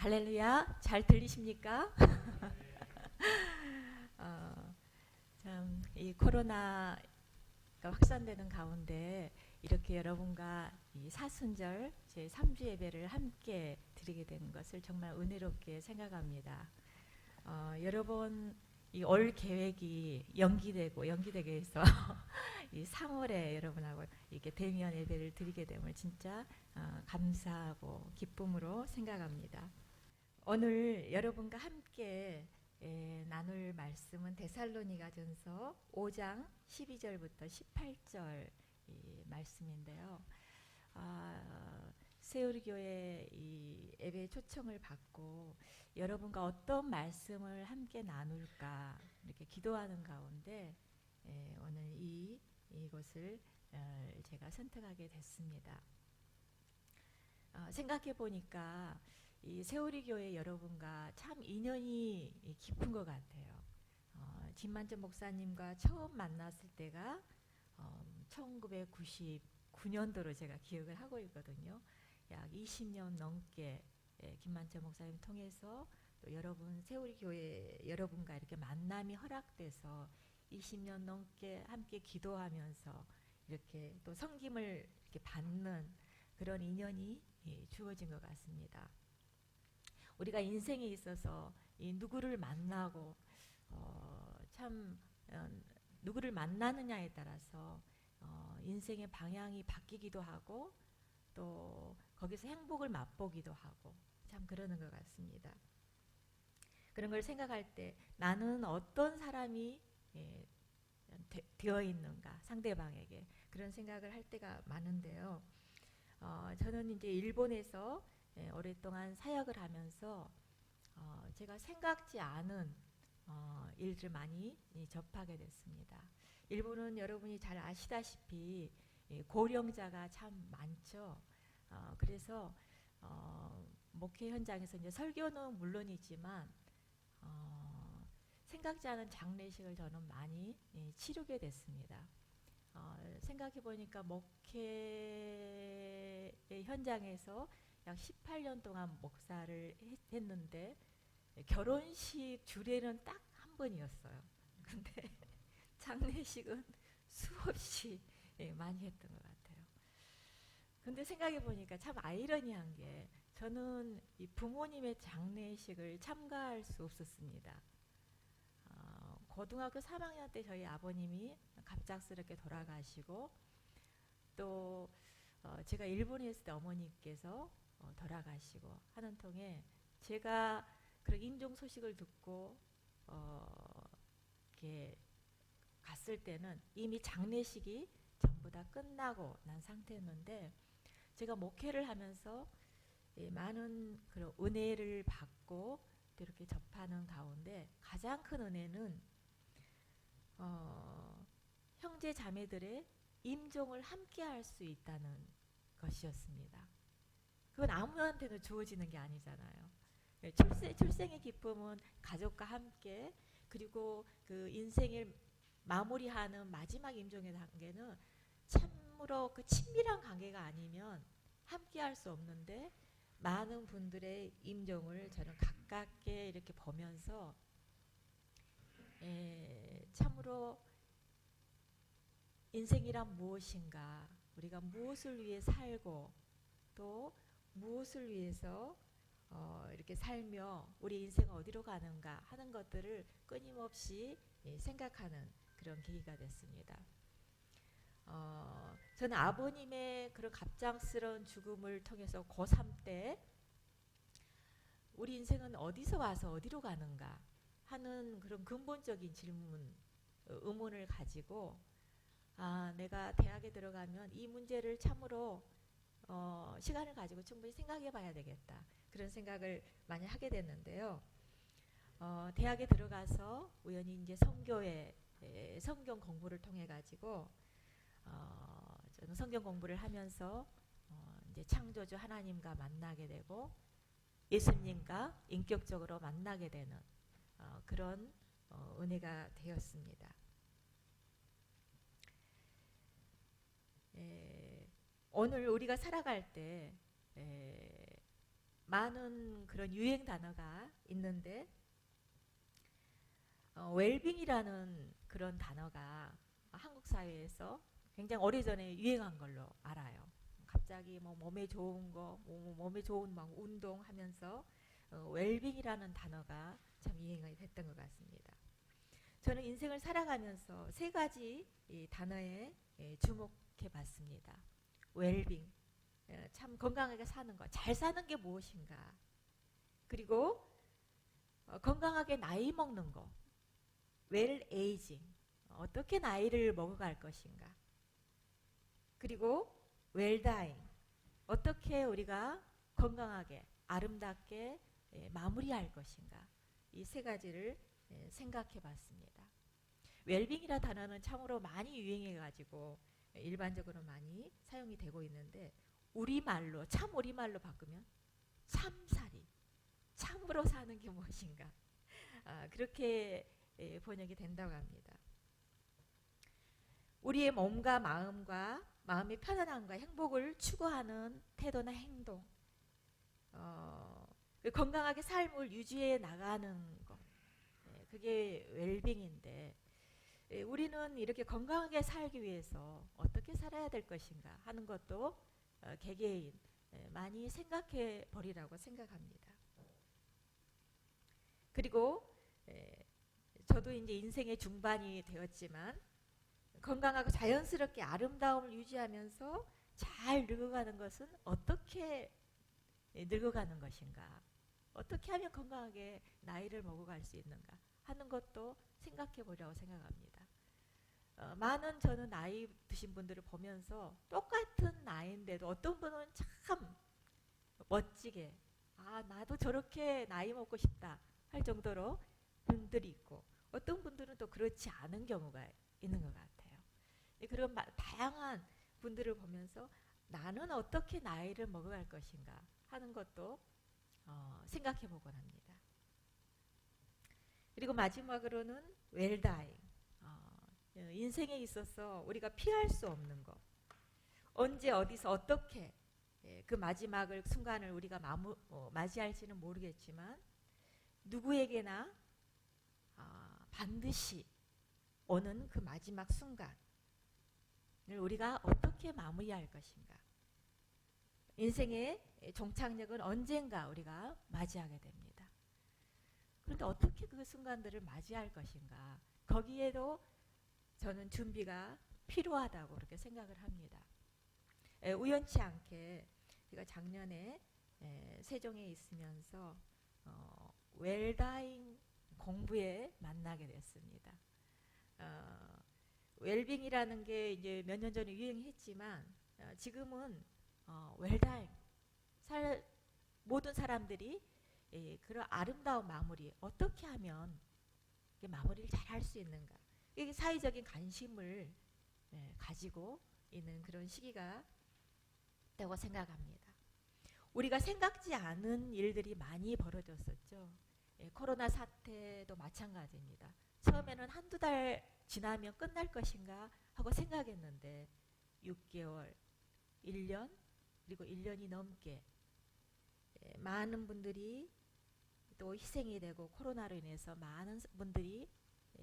할렐루야, 잘 들리십니까? 참, 이 코로나가 확산되는 가운데 이렇게 여러분과 이 사순절 제 3주 예배를 함께 드리게 된 것을 정말 은혜롭게 생각합니다. 여러분 이 올 계획이 연기되게 해서 이 3월에 여러분하고 이렇게 대면 예배를 드리게 됨을 진짜 감사하고 기쁨으로 생각합니다. 오늘 여러분과 함께 나눌 말씀은 데살로니가전서 5장 12절부터 18절 말씀인데요. 세우리교회 이 예배 초청을 받고 여러분과 어떤 말씀을 함께 나눌까 이렇게 기도하는 가운데 오늘 이것을 제가 선택하게 됐습니다. 생각해 보니까 이 세우리 교회 여러분과 참 인연이 깊은 것 같아요. 김만전 목사님과 처음 만났을 때가 1999년도로 제가 기억을 하고 있거든요. 약 20년 넘게 김만전 목사님 통해서 또 여러분 세우리 교회 여러분과 이렇게 만남이 허락돼서 20년 넘게 함께 기도하면서 이렇게 또 섬김을 이렇게 받는 그런 인연이 주어진 것 같습니다. 우리가 인생에 있어서 이 누구를 만나고 참 누구를 만나느냐에 따라서 인생의 방향이 바뀌기도 하고 또 거기서 행복을 맛보기도 하고 참 그러는 것 같습니다. 그런 걸 생각할 때 나는 어떤 사람이 되어 있는가 상대방에게 그런 생각을 할 때가 많은데요. 저는 이제 일본에서 오랫동안 사역을 하면서 제가 생각지 않은 일들 많이 접하게 됐습니다. 일본은 여러분이 잘 아시다시피 고령자가 참 많죠. 그래서 목회 현장에서 이제 설교는 물론이지만 생각지 않은 장례식을 저는 많이 치르게 됐습니다. 생각해 보니까 목회 현장에서 약 18년 동안 목사를 했는데 결혼식 주례는 딱 한 번이었어요. 근데 장례식은 수없이 많이 했던 것 같아요. 근데 생각해 보니까 참 아이러니한 게 저는 이 부모님의 장례식을 참가할 수 없었습니다. 고등학교 3학년 때 저희 아버님이 갑작스럽게 돌아가시고 또 제가 일본에 있을 때 어머니께서 돌아가시고 하는 통에 제가 그런 임종 소식을 듣고 이렇게 갔을 때는 이미 장례식이 전부 다 끝나고 난 상태였는데 제가 목회를 하면서 많은 그런 은혜를 받고 이렇게 접하는 가운데 가장 큰 은혜는 형제 자매들의 임종을 함께 할 수 있다는 것이었습니다. 그건 아무한테도 주어지는 게 아니잖아요. 출생의 기쁨은 가족과 함께 그리고 그 인생을 마무리하는 마지막 임종의 단계는 참으로 그 친밀한 관계가 아니면 함께 할 수 없는데 많은 분들의 임종을 저는 가깝게 이렇게 보면서 참으로 인생이란 무엇인가 우리가 무엇을 위해 살고 또 무엇을 위해서 이렇게 살며 우리 인생은 어디로 가는가 하는 것들을 끊임없이 생각하는 그런 계기가 됐습니다. 저는 아버님의 그런 갑작스러운 죽음을 통해서 고3 때 우리 인생은 어디서 와서 어디로 가는가 하는 그런 근본적인 질문, 의문을 가지고 내가 대학에 들어가면 이 문제를 참으로 시간을 가지고 충분히 생각해 봐야 되겠다. 그런 생각을 많이 하게 됐는데요. 대학에 들어가서 우연히 이제 성교회 성경 공부를 통해 가지고 저는 성경 공부를 하면서 이제 창조주 하나님과 만나게 되고 예수님과 인격적으로 만나게 되는 그런 은혜가 되었습니다. 오늘 우리가 살아갈 때 많은 그런 유행 단어가 있는데 웰빙이라는 그런 단어가 한국 사회에서 굉장히 오래전에 유행한 걸로 알아요. 갑자기 뭐 몸에 좋은 거, 몸에 좋은 막 운동하면서 웰빙이라는 단어가 참 유행이 됐던 것 같습니다. 저는 인생을 살아가면서 세 가지 이 단어에 주목해 봤습니다. 웰빙, 참 건강하게 사는 것, 잘 사는 게 무엇인가. 그리고 건강하게 나이 먹는 것, 웰 에이징, 어떻게 나이를 먹어갈 것인가. 그리고 웰다잉, 어떻게 우리가 건강하게 아름답게 마무리할 것인가. 이 세 가지를 생각해 봤습니다. 웰빙이라는 단어는 참으로 많이 유행해 가지고 일반적으로 많이 사용이 되고 있는데 우리말로 참 우리말로 바꾸면 참살이, 참으로 사는 게 무엇인가. 그렇게 번역이 된다고 합니다. 우리의 몸과 마음의 편안함과 행복을 추구하는 태도나 행동, 건강하게 삶을 유지해 나가는 것, 그게 웰빙인데 우리는 이렇게 건강하게 살기 위해서 어떻게 살아야 될 것인가 하는 것도 개개인 많이 생각해 버리라고 생각합니다. 그리고 저도 이제 인생의 중반이 되었지만 건강하고 자연스럽게 아름다움을 유지하면서 잘 늙어가는 것은 어떻게 늙어가는 것인가, 어떻게 하면 건강하게 나이를 먹어갈 수 있는가 하는 것도 생각해 보려고 생각합니다. 많은 저는 나이 드신 분들을 보면서 똑같은 나이인데도 어떤 분은 참 멋지게 나도 저렇게 나이 먹고 싶다 할 정도로 분들이 있고 어떤 분들은 또 그렇지 않은 경우가 있는 것 같아요. 그런 다양한 분들을 보면서 나는 어떻게 나이를 먹어갈 것인가 하는 것도 생각해 보곤 합니다. 그리고 마지막으로는 웰다잉, 인생에 있어서 우리가 피할 수 없는 것, 언제 어디서 어떻게 그 마지막을 순간을 우리가 맞이할지는 모르겠지만 누구에게나 반드시 오는 그 마지막 순간을 우리가 어떻게 마무리할 것인가. 인생의 종착역은 언젠가 우리가 맞이하게 됩니다. 그런데 어떻게 그 순간들을 맞이할 것인가. 거기에도 저는 준비가 필요하다고 그렇게 생각을 합니다. 우연치 않게 제가 작년에 세종에 있으면서 웰다잉 공부에 만나게 됐습니다. 웰빙이라는 게 이제 몇 년 전에 유행했지만 지금은 웰다잉, 모든 사람들이 그런 아름다운 마무리 어떻게 하면 마무리를 잘 할 수 있는가, 이게 사회적인 관심을 가지고 있는 그런 시기가 되고 생각합니다. 우리가 생각지 않은 일들이 많이 벌어졌었죠. 코로나 사태도 마찬가지입니다. 처음에는 한두 달 지나면 끝날 것인가 하고 생각했는데 6개월, 1년, 그리고 1년이 넘게 많은 분들이 또 희생이 되고 코로나로 인해서 많은 분들이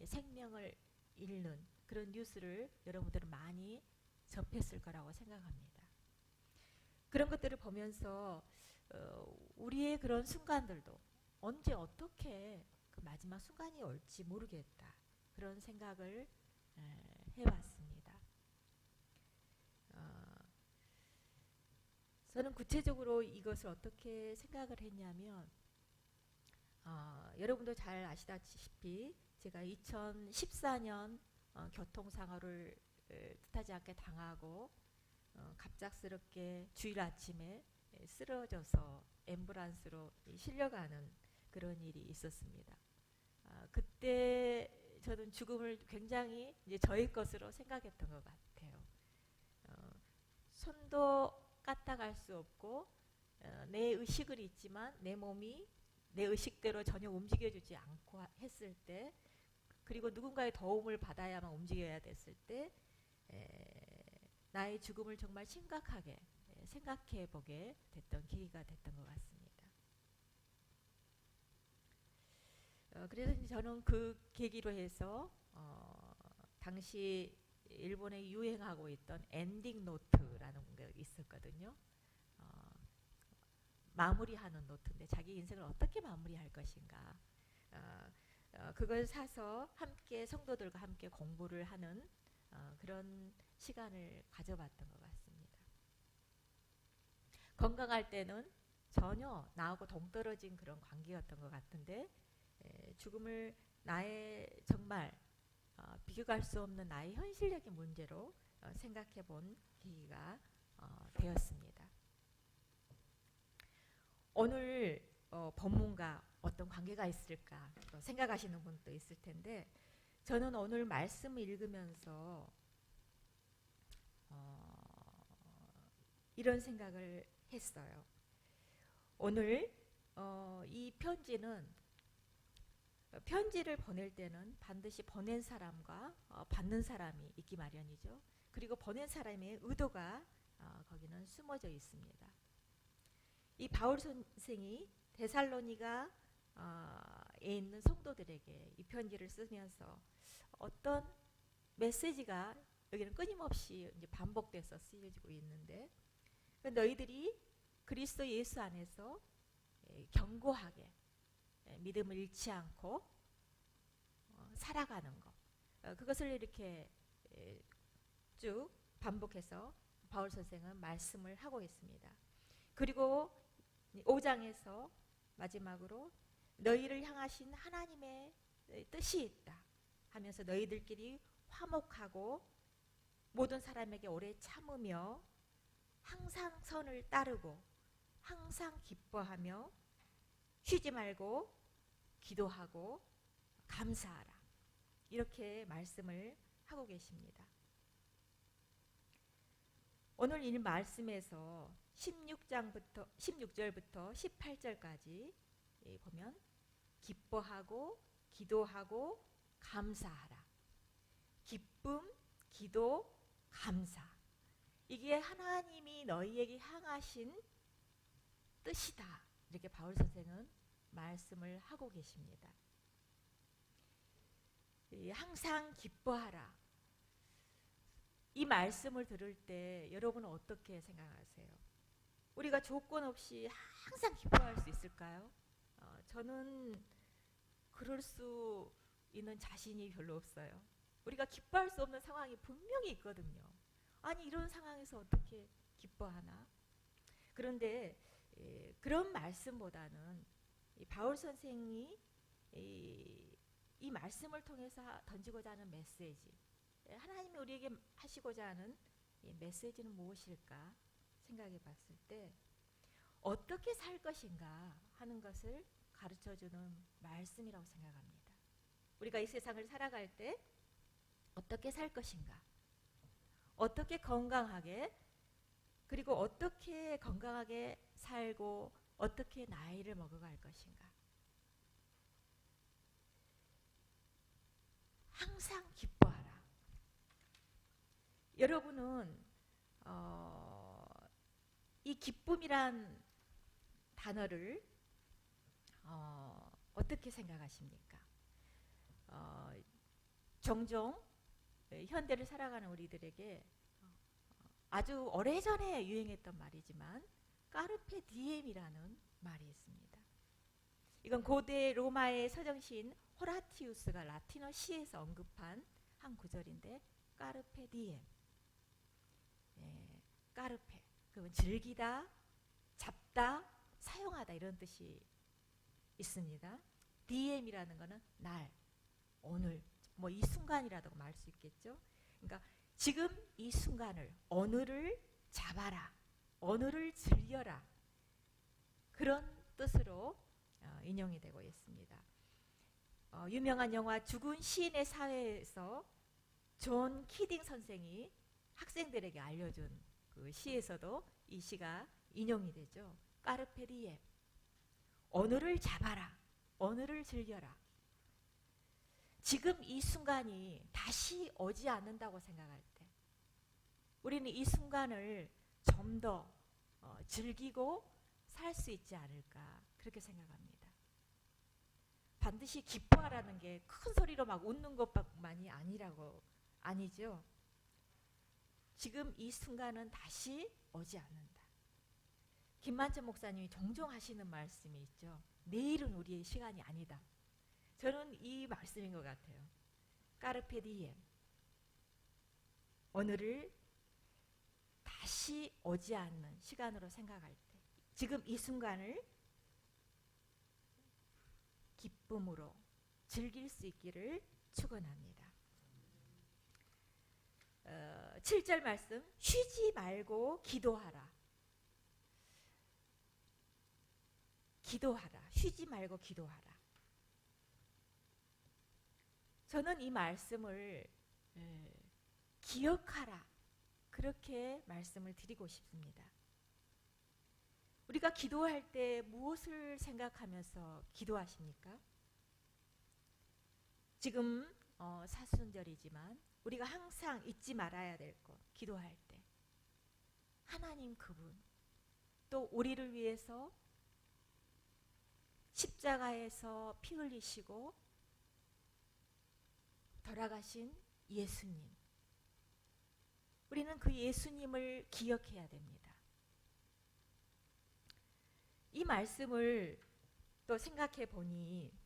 생명을 잃는 그런 뉴스를 여러분들은 많이 접했을 거라고 생각합니다. 그런 것들을 보면서 우리의 그런 순간들도 언제 어떻게 그 마지막 순간이 올지 모르겠다, 그런 생각을 해봤습니다. 저는 구체적으로 이것을 어떻게 생각을 했냐면 여러분도 잘 아시다시피 제가 2014년 교통사고를 뜻하지 않게 당하고 갑작스럽게 주일 아침에 쓰러져서 앰뷸런스로 실려가는 그런 일이 있었습니다. 그때 저는 죽음을 굉장히 이제 저의 것으로 생각했던 것 같아요. 손도 까딱할 수 없고 내 의식은 있지만 내 몸이 내 의식대로 전혀 움직여주지 않고 했을 때, 그리고 누군가의 도움을 받아야만 움직여야 됐을 때 나의 죽음을 정말 심각하게 생각해 보게 됐던 계기가 됐던 것 같습니다. 그래서 이제 저는 그 계기로 해서 당시 일본에 유행하고 있던 엔딩 노트라는 게 있었거든요. 어, 마무리하는 노트인데 자기 인생을 어떻게 마무리할 것인가. 그걸 사서 함께 성도들과 함께 공부를 하는 그런 시간을 가져봤던 것 같습니다. 건강할 때는 전혀 나하고 동떨어진 그런 관계였던 것 같은데 죽음을 나의 정말 비교할 수 없는 나의 현실적인 문제로 생각해 본 계기가 되었습니다. 오늘 본문과 어떤 관계가 있을까 생각하시는 분도 있을 텐데 저는 오늘 말씀을 읽으면서 이런 생각을 했어요. 오늘 이 편지를 보낼 때는 반드시 보낸 사람과 받는 사람이 있기 마련이죠. 그리고 보낸 사람의 의도가 거기는 숨어져 있습니다. 이 바울 선생이 데살로니가에 있는 성도들에게 이 편지를 쓰면서 어떤 메시지가 여기는 끊임없이 이제 반복돼서 쓰여지고 있는데 너희들이 그리스도 예수 안에서 견고하게 믿음을 잃지 않고 살아가는 것 그것을 이렇게 쭉 반복해서 바울 선생은 말씀을 하고 있습니다. 그리고 5장에서 마지막으로 너희를 향하신 하나님의 뜻이 있다 하면서 너희들끼리 화목하고 모든 사람에게 오래 참으며 항상 선을 따르고 항상 기뻐하며 쉬지 말고 기도하고 감사하라 이렇게 말씀을 하고 계십니다. 오늘 이 말씀에서 16절부터 18절까지 보면 기뻐하고 기도하고 감사하라. 기쁨, 기도, 감사. 이게 하나님이 너희에게 향하신 뜻이다. 이렇게 바울 선생은 말씀을 하고 계십니다. 항상 기뻐하라. 이 말씀을 들을 때 여러분은 어떻게 생각하세요? 우리가 조건 없이 항상 기뻐할 수 있을까요? 저는 그럴 수 있는 자신이 별로 없어요. 우리가 기뻐할 수 없는 상황이 분명히 있거든요. 아니 이런 상황에서 어떻게 기뻐하나? 그런데 그런 말씀보다는 바울 선생이 이 말씀을 통해서 던지고자 하는 메시지 하나님이 우리에게 하시고자 하는 이 메시지는 무엇일까 생각해 봤을 때 어떻게 살 것인가 하는 것을 가르쳐주는 말씀이라고 생각합니다. 우리가 이 세상을 살아갈 때 어떻게 살 것인가 어떻게 건강하게 그리고 어떻게 건강하게 살고 어떻게 나이를 먹어갈 것인가 항상 기뻐하라. 여러분은 이 기쁨이란 단어를 어떻게 생각하십니까? 종종 현대를 살아가는 우리들에게 아주 오래전에 유행했던 말이지만 까르페 디엠이라는 말이 있습니다. 이건 고대 로마의 서정시인 호라티우스가 라틴어 시에서 언급한 한 구절인데 까르페 디엠 까르페 그건 즐기다 잡다 사용하다 이런 뜻이 있습니다. 디엠이라는 거는 날 오늘 뭐 이 순간이라고 말할 수 있겠죠. 그러니까 지금 이 순간을 오늘을 잡아라 오늘을 즐겨라 그런 뜻으로 인용이 되고 있습니다. 유명한 영화 죽은 시인의 사회에서 존 키딩 선생이 학생들에게 알려준 그 시에서도 이 시가 인용이 되죠. 까르페 디엠 오늘을 잡아라 오늘을 즐겨라. 지금 이 순간이 다시 오지 않는다고 생각할 때 우리는 이 순간을 좀 더 즐기고 살 수 있지 않을까 그렇게 생각합니다. 반드시 기뻐하라는 게 큰 소리로 막 웃는 것만이 아니죠. 지금 이 순간은 다시 오지 않는다. 김만천 목사님이 종종 하시는 말씀이 있죠. 내일은 우리의 시간이 아니다. 저는 이 말씀인 것 같아요. 까르페 디엠. 오늘을 다시 오지 않는 시간으로 생각할 때, 지금 이 순간을 기쁨으로 즐길 수 있기를 축원합니다. 7절 말씀, 쉬지 말고 기도하라. 기도하라. 쉬지 말고 기도하라. 저는 이 말씀을 기억하라. 그렇게 말씀을 드리고 싶습니다. 우리가 기도할 때 무엇을 생각하면서 기도하십니까? 지금 사순절이지만 우리가 항상 잊지 말아야 될 것, 기도할 때 하나님 그분, 또 우리를 위해서 십자가에서 피 흘리시고 돌아가신 예수님, 우리는 그 예수님을 기억해야 됩니다. 이 말씀을 또 생각해 보니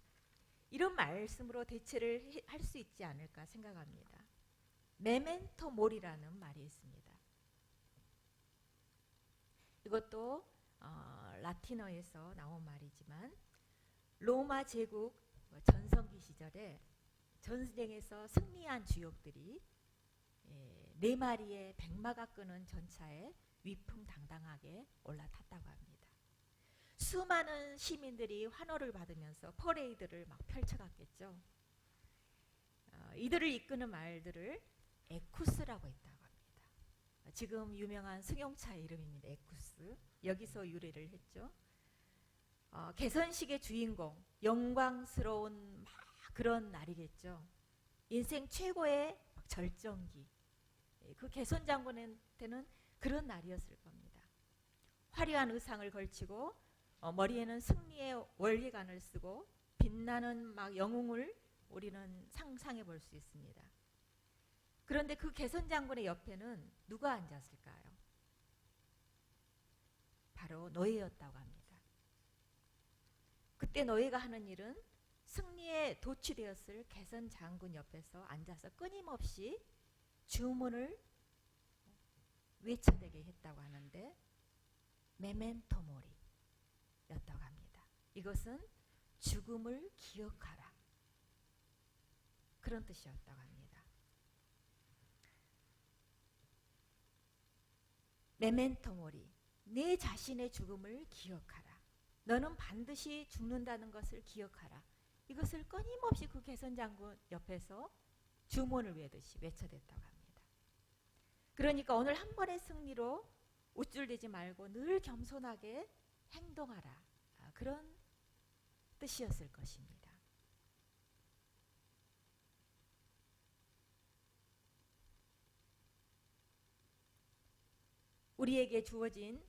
이런 말씀으로 대체를 할 수 있지 않을까 생각합니다. 메멘토 모리라는 말이 있습니다. 이것도 라틴어에서 나온 말이지만 로마 제국 전성기 시절에 전쟁에서 승리한 주역들이 4마리의 백마가 끄는 전차에 위풍당당하게 올라탔다고 합니다. 수많은 시민들이 환호를 받으면서 퍼레이드를 막 펼쳐갔겠죠. 이들을 이끄는 말들을 에쿠스라고 했다고 합니다. 지금 유명한 승용차의 이름입니다. 에쿠스. 여기서 유래를 했죠. 개선식의 주인공, 영광스러운 막 그런 날이겠죠. 인생 최고의 절정기. 그 개선 장군한테는 그런 날이었을 겁니다. 화려한 의상을 걸치고 머리에는 승리의 월계관을 쓰고 빛나는 막 영웅을 우리는 상상해 볼 수 있습니다. 그런데 그 개선 장군의 옆에는 누가 앉았을까요? 바로 노예였다고 합니다. 그때 노예가 하는 일은 승리에 도취되었을 개선 장군 옆에서 앉아서 끊임없이 주문을 외쳐대게 했다고 하는데 메멘토 모리 였다고 합니다. 이것은 죽음을 기억하라. 그런 뜻이었다고 합니다. 메멘토 모리. 내 자신의 죽음을 기억하라. 너는 반드시 죽는다는 것을 기억하라. 이것을 끊임없이 그 개선 장군 옆에서 주문을 외듯이 외쳐댔다고 합니다. 그러니까 오늘 한 번의 승리로 우쭐대지 말고 늘 겸손하게 행동하라. 그런 뜻이었을 것입니다. 우리에게 주어진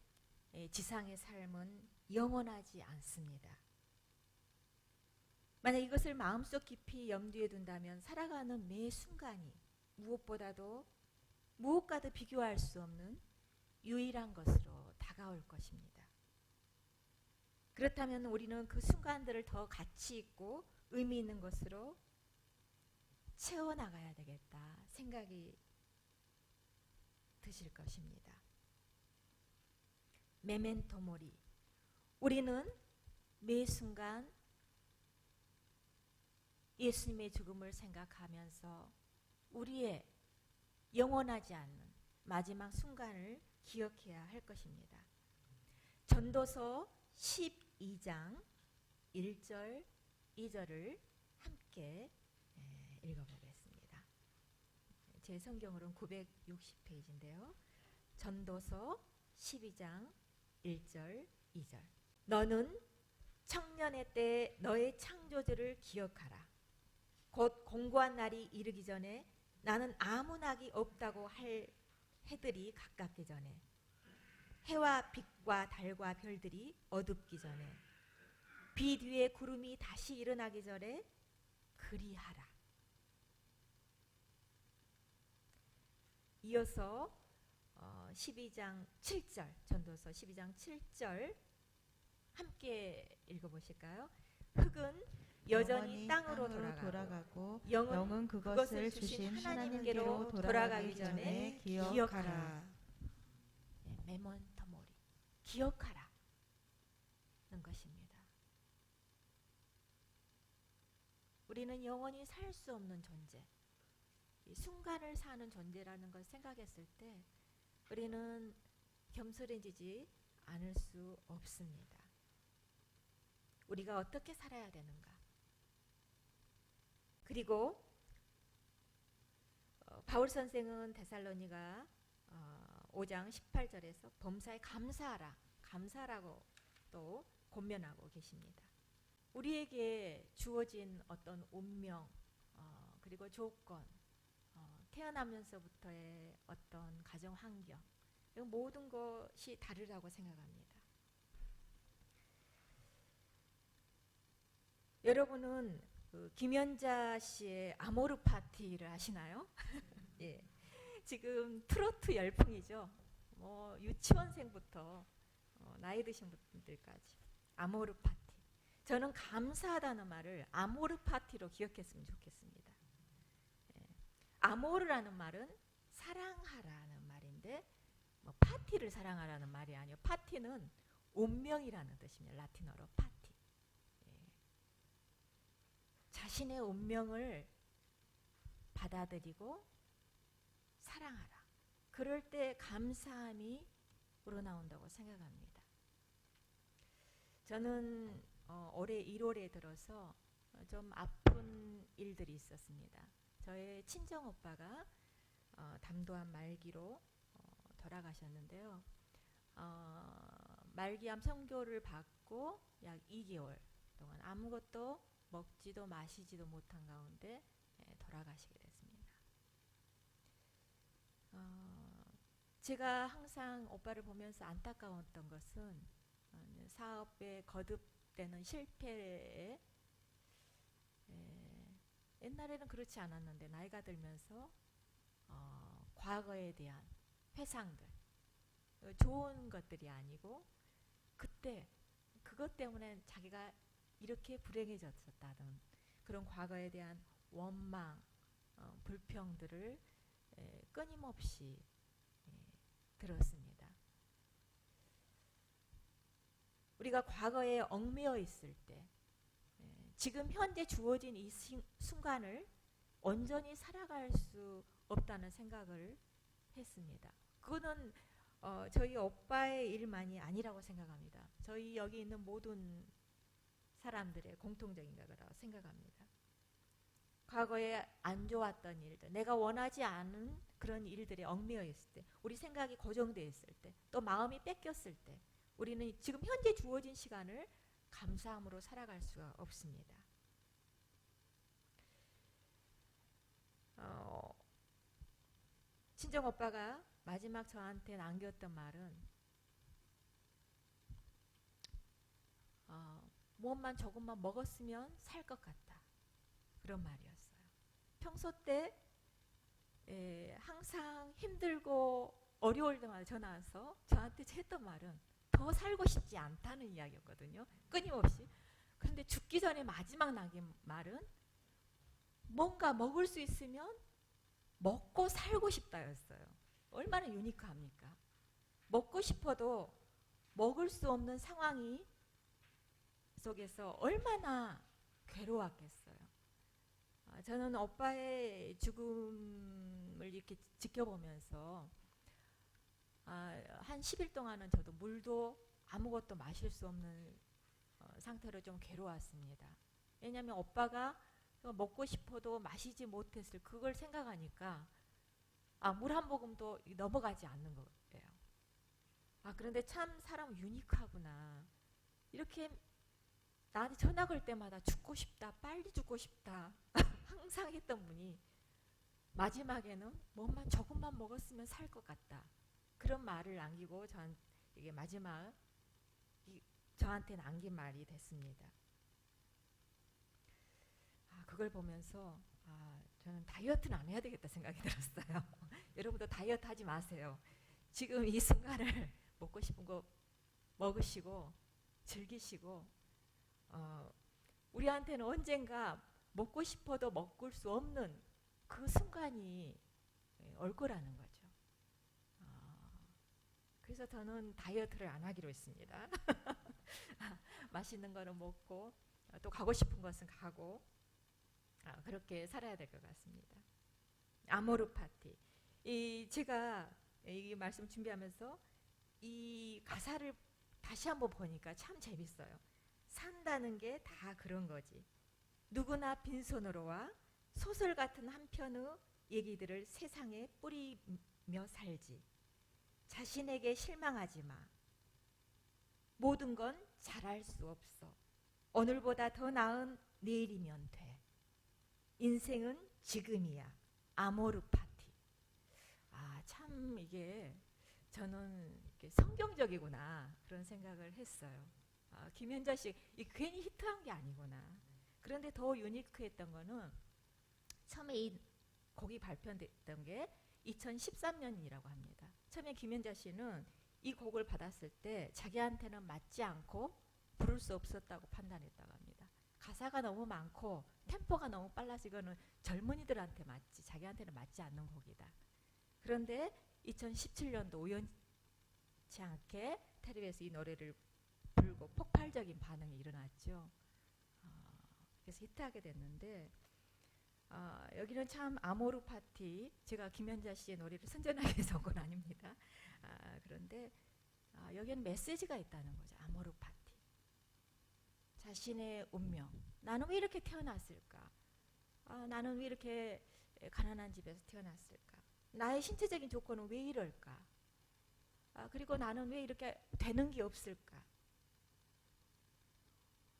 지상의 삶은 영원하지 않습니다. 만약 이것을 마음속 깊이 염두에 둔다면 살아가는 매 순간이 무엇과도 비교할 수 없는 유일한 것으로 다가올 것입니다. 그렇다면 우리는 그 순간들을 더 가치 있고 의미 있는 것으로 채워나가야 되겠다 생각이 드실 것입니다. 메멘토 모리. 우리는 매 순간 예수님의 죽음을 생각하면서 우리의 영원하지 않는 마지막 순간을 기억해야 할 것입니다. 전도서 12장 1절 2절을 함께 읽어보겠습니다. 제 성경으로는 960페이지인데요. 전도서 12장 1절 2절. 너는 청년의 때 너의 창조주를 기억하라. 곧 공고한 날이 이르기 전에 나는 아무 낙이 없다고 할 해들이 가깝기 전에 해와 빛과 달과 별들이 어둡기 전에 비 뒤에 구름이 다시 일어나기 전에 그리하라. 이어서 12장 7절, 전도서 12장 7절 함께 읽어보실까요? 흙은 여전히 땅으로 돌아가고 영은 그것을 주신 하나님께로 돌아가기 전에 기억하라. 메몬토모리, 기억하라 는 것입니다. 우리는 영원히 살 수 없는 존재, 이 순간을 사는 존재라는 걸 생각했을 때 우리는 겸손해지지 않을 수 없습니다. 우리가 어떻게 살아야 되는가? 그리고 바울 선생은 데살로니가 5장 18절에서 범사에 감사하라, 감사라고 또 권면하고 계십니다. 우리에게 주어진 어떤 운명, 그리고 조건, 태어나면서부터의 어떤 가정 환경, 모든 것이 다르다고 생각합니다. 여러분은 김연자 씨의 아모르 파티를 아시나요? 예. 지금 트로트 열풍이죠. 뭐 유치원생부터 나이 드신 분들까지 아모르 파티. 저는 감사하다는 말을 아모르 파티로 기억했으면 좋겠습니다. 예. 아모르라는 말은 사랑하라는 말인데 뭐 파티를 사랑하라는 말이 아니에요. 파티는 운명이라는 뜻입니다. 라틴어로 파티. 자신의 운명을 받아들이고 사랑하라. 그럴 때 감사함이 우러나온다고 생각합니다. 저는 올해 1월에 들어서 좀 아픈 일들이 있었습니다. 저의 친정오빠가 담도암 말기로 돌아가셨는데요. 말기암 선고를 받고 약 2개월 동안 아무것도 먹지도 마시지도 못한 가운데 돌아가시게 됐습니다. 제가 항상 오빠를 보면서 안타까웠던 것은 사업에 거듭되는 실패에 옛날에는 그렇지 않았는데 나이가 들면서 과거에 대한 회상들, 좋은 것들이 아니고 그때 그것 때문에 자기가 이렇게 불행해졌었다는 그런 과거에 대한 원망, 불평들을 끊임없이 들었습니다. 우리가 과거에 얽매여 있을 때 지금 현재 주어진 이 순간을 온전히 살아갈 수 없다는 생각을 했습니다. 그거는 저희 오빠의 일만이 아니라고 생각합니다. 저희 여기 있는 모든 사람들의 공통적인 거라고 생각합니다. 과거에 안 좋았던 일들, 내가 원하지 않은 그런 일들에 얽매여 있을 때, 우리 생각이 고정되어 있을 때, 또 마음이 뺏겼을 때 우리는 지금 현재 주어진 시간을 감사함으로 살아갈 수가 없습니다. 친정오빠가 마지막 저한테 남겼던 말은 무엇만 조금만 먹었으면 살 것 같다. 그런 말이었어요. 평소 때 항상 힘들고 어려울 때마다 전화 와서 저한테 했던 말은 더 살고 싶지 않다는 이야기였거든요. 끊임없이. 그런데 죽기 전에 마지막 남긴 말은 뭔가 먹을 수 있으면 먹고 살고 싶다였어요. 얼마나 유니크합니까? 먹고 싶어도 먹을 수 없는 상황이 속에서 얼마나 괴로웠겠어요. 저는 오빠의 죽음을 이렇게 지켜보면서 한 10일 동안은 저도 물도 아무것도 마실 수 없는 상태로 좀 괴로웠습니다. 왜냐하면 오빠가 먹고 싶어도 마시지 못했을 그걸 생각하니까 물 한 모금도 넘어가지 않는 거예요. 그런데 참 사람은 유니크하구나. 이렇게 나한테 전화 걸 때마다 죽고 싶다, 빨리 죽고 싶다 항상 했던 분이 마지막에는 뭐만 조금만 먹었으면 살 것 같다. 그런 말을 남기고 이게 마지막 저한테 남긴 말이 됐습니다. 그걸 보면서 저는 다이어트는 안 해야 되겠다 생각이 들었어요. 여러분도 다이어트 하지 마세요. 지금 이 순간을 먹고 싶은 거 먹으시고 즐기시고, 우리한테는 언젠가 먹고 싶어도 먹을 수 없는 그 순간이 올 거라는 거죠. 그래서 저는 다이어트를 안 하기로 했습니다. 맛있는 거는 먹고 또 가고 싶은 것은 가고, 그렇게 살아야 될 것 같습니다. 아모르 파티. 제가 이 말씀 준비하면서 이 가사를 다시 한번 보니까 참 재밌어요. 산다는 게 다 그런 거지. 누구나 빈손으로 와 소설 같은 한 편의 얘기들을 세상에 뿌리며 살지. 자신에게 실망하지 마. 모든 건 잘할 수 없어. 오늘보다 더 나은 내일이면 돼. 인생은 지금이야. 아모르 파티. 참 이게 저는 이렇게 성경적이구나 그런 생각을 했어요. 김현자 씨 괜히 히트한 게 아니구나. 그런데 더 유니크했던 거는 처음에 이 곡이 발표됐던 게 2013년이라고 합니다. 처음에 김현자 씨는 이 곡을 받았을 때 자기한테는 맞지 않고 부를 수 없었다고 판단했다고 합니다. 가사가 너무 많고 템포가 너무 빨라서 이거는 젊은이들한테 맞지 자기한테는 맞지 않는 곡이다. 그런데 2017년도 우연치 않게 텔레비에서 이 노래를 불고 폭발적인 반응이 일어났죠. 그래서 히트하게 됐는데, 여기는 참 아모르 파티, 제가 김연자 씨의 노래를 선전하기 위해서 온 건 아닙니다. 그런데 여기는 메시지가 있다는 거죠. 아모르 파티. 자신의 운명. 나는 왜 이렇게 태어났을까? 나는 왜 이렇게 가난한 집에서 태어났을까? 나의 신체적인 조건은 왜 이럴까? 그리고 나는 왜 이렇게 되는 게 없을까?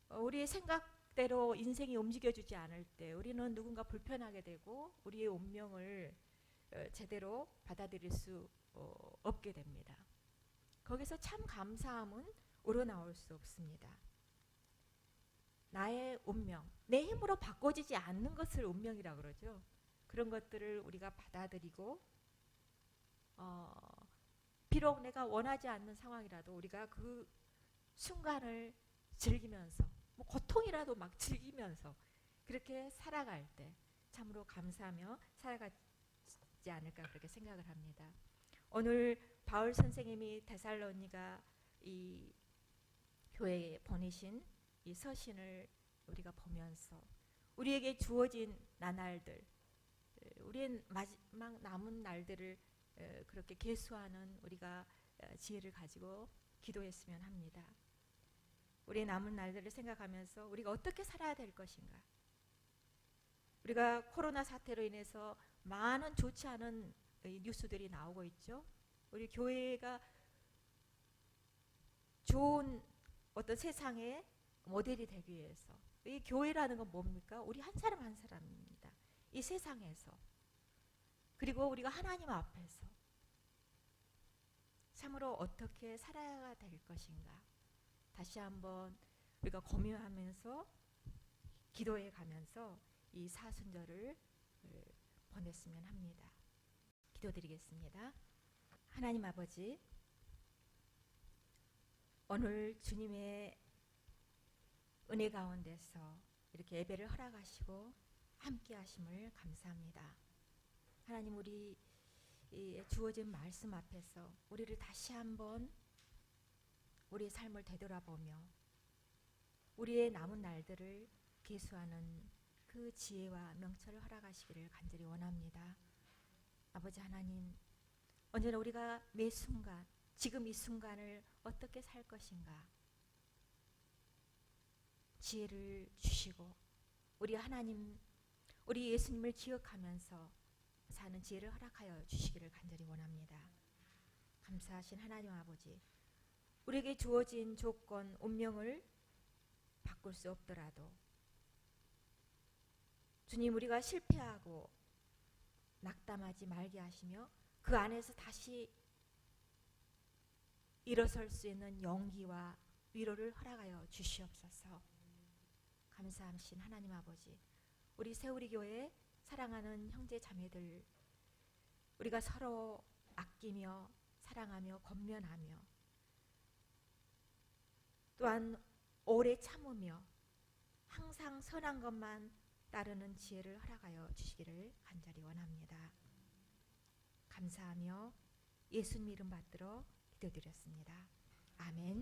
우리의 생각대로 인생이 움직여주지 않을 때 우리는 누군가 불편하게 되고 우리의 운명을 제대로 받아들일 수 없게 됩니다. 거기서 참 감사함은 우러나올 수 없습니다. 나의 운명, 내 힘으로 바꿔지지 않는 것을 운명이라고 그러죠. 그런 것들을 우리가 받아들이고, 비록 내가 원하지 않는 상황이라도 우리가 그 순간을 즐기면서, 뭐 고통이라도 막 즐기면서 그렇게 살아갈 때 참으로 감사하며 살아가지 않을까 그렇게 생각을 합니다. 오늘 바울 선생님이 데살로니가 이 교회에 보내신 이 서신을 우리가 보면서 우리에게 주어진 나날들, 우리의 마지막 남은 날들을 그렇게 계수하는 우리가 지혜를 가지고 기도했으면 합니다. 우리의 남은 날들을 생각하면서 우리가 어떻게 살아야 될 것인가. 우리가 코로나 사태로 인해서 많은 좋지 않은 뉴스들이 나오고 있죠. 우리 교회가 좋은 어떤 세상의 모델이 되기 위해서, 이 교회라는 건 뭡니까? 우리 한 사람 한 사람입니다. 이 세상에서, 그리고 우리가 하나님 앞에서 참으로 어떻게 살아야 될 것인가 다시 한번 우리가 고민하면서 기도해 가면서 이 사순절을 보냈으면 합니다. 기도드리겠습니다. 하나님 아버지, 오늘 주님의 은혜 가운데서 이렇게 예배를 허락하시고 함께 하심을 감사합니다. 하나님, 우리 주어진 말씀 앞에서 우리를 다시 한번 우리의 삶을 되돌아보며 우리의 남은 날들을 계수하는 그 지혜와 명철을 허락하시기를 간절히 원합니다. 아버지 하나님, 언제나 우리가 매 순간, 지금 이 순간을 어떻게 살 것인가 지혜를 주시고 우리 하나님, 우리 예수님을 기억하면서 사는 지혜를 허락하여 주시기를 간절히 원합니다. 감사하신 하나님 아버지, 우리에게 주어진 조건, 운명을 바꿀 수 없더라도 주님, 우리가 실패하고 낙담하지 말게 하시며 그 안에서 다시 일어설 수 있는 용기와 위로를 허락하여 주시옵소서. 감사하신 하나님 아버지, 우리 세우리 교회 사랑하는 형제 자매들, 우리가 서로 아끼며 사랑하며 권면하며 또한 오래 참으며 항상 선한 것만 따르는 지혜를 허락하여 주시기를 간절히 원합니다. 감사하며 예수님 이름 받들어 기도드렸습니다. 아멘.